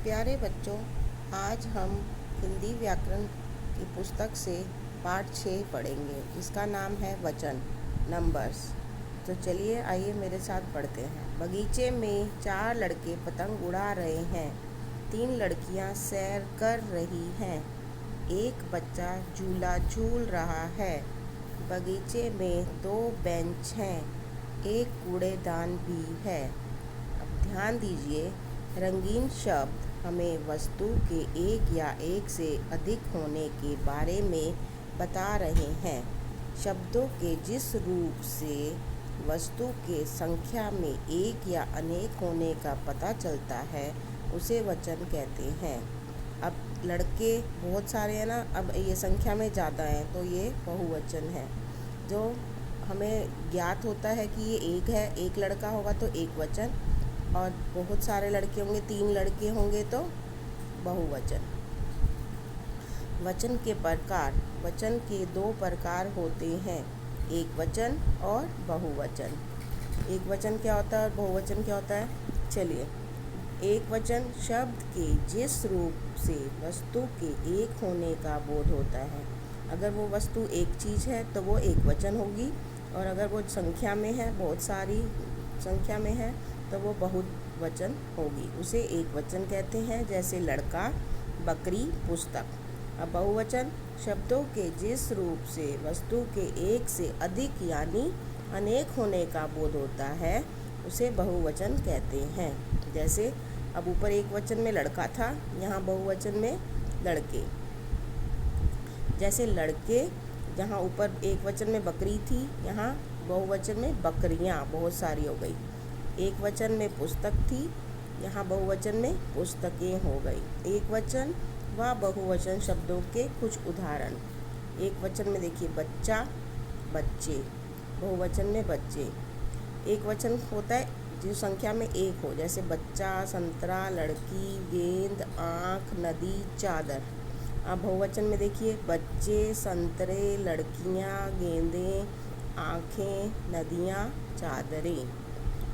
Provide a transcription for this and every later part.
प्यारे बच्चों, आज हम हिंदी व्याकरण की पुस्तक से पाठ 6 पढ़ेंगे। इसका नाम है वचन, नंबर्स। तो चलिए आइए मेरे साथ पढ़ते हैं। बगीचे में 4 लड़के पतंग उड़ा रहे हैं। 3 लड़कियां सैर कर रही हैं। एक बच्चा झूला झूल रहा है। बगीचे में 2 बेंच हैं। एक कूड़ेदान भी है। अब ध्यान दीजिए, रंगीन शब्द हमें वस्तु के एक या एक से अधिक होने के बारे में बता रहे हैं। शब्दों के जिस रूप से वस्तु के संख्या में एक या अनेक होने का पता चलता है उसे वचन कहते हैं। अब लड़के बहुत सारे हैं ना, अब ये संख्या में ज़्यादा हैं तो ये बहुवचन है। जो हमें ज्ञात होता है कि ये एक है, एक लड़का होगा तो एक वचन, और बहुत सारे लड़के होंगे, 3 लड़के होंगे तो बहुवचन। वचन के प्रकार। वचन के 2 प्रकार होते हैं, एक वचन और बहुवचन। एक वचन क्या होता है और बहुवचन क्या होता है? चलिए, एक वचन शब्द के जिस रूप से वस्तु के एक होने का बोध होता है। अगर वो वस्तु एक चीज़ है तो वो एक वचन होगी, और अगर वो संख्या में है, बहुत सारी संख्या में है, तो वो बहुवचन होगी, उसे एक वचन कहते हैं। जैसे लड़का, बकरी, पुस्तक। अब बहुवचन शब्दों के जिस रूप से वस्तु के एक से अधिक यानी अनेक होने का बोध होता है उसे बहुवचन कहते हैं। जैसे अब ऊपर एक वचन में लड़का था, यहाँ बहुवचन में लड़के। जैसे लड़के, जहाँ ऊपर एक वचन में बकरी थी, यहाँ बहुवचन में बकरियाँ बहुत सारी हो गई। एक वचन में पुस्तक थी, यहाँ बहुवचन में पुस्तकें हो गई। एक वचन व बहुवचन शब्दों के कुछ उदाहरण। एक वचन में देखिए बच्चा, बच्चे। बहुवचन में बच्चे। एक वचन होता है जो संख्या में एक हो, जैसे बच्चा, संतरा, लड़की, गेंद, आँख, नदी, चादर। अब बहुवचन में देखिए बच्चे, संतरे, लड़कियाँ, गेंदें, आँखें, नदियाँ, चादरें।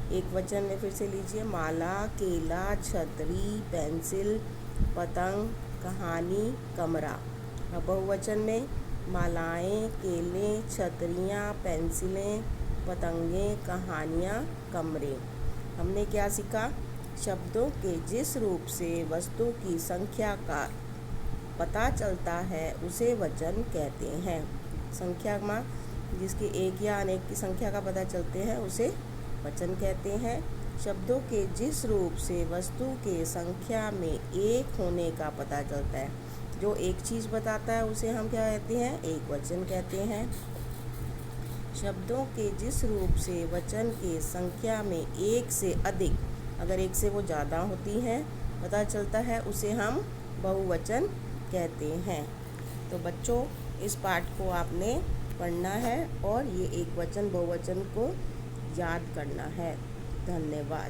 एक वचन में फिर से लीजिए माला, केला, छतरी, पेंसिल, पतंग, कहानी, कमरा। अब बहुवचन में मालाएं, केले, छतरियाँ, पेंसिलें, पतंगें, कहानियाँ, कमरे। हमने क्या सीखा? शब्दों के जिस रूप से वस्तु की संख्या का पता चलता है उसे वचन कहते हैं। संख्या में जिसके एक या अनेक की संख्या का पता चलते हैं उसे वचन कहते हैं। शब्दों के जिस रूप से वस्तु के संख्या में एक होने का पता चलता है, जो एक चीज़ बताता है उसे हम क्या कहते हैं? एक वचन कहते हैं। शब्दों के जिस रूप से वचन के संख्या में एक से अधिक, अगर एक से वो ज़्यादा होती हैं, पता चलता है उसे हम बहुवचन कहते हैं। तो बच्चों, इस पाठ को आपने पढ़ना है और ये एक वचन बहुवचन को याद करना है। धन्यवाद।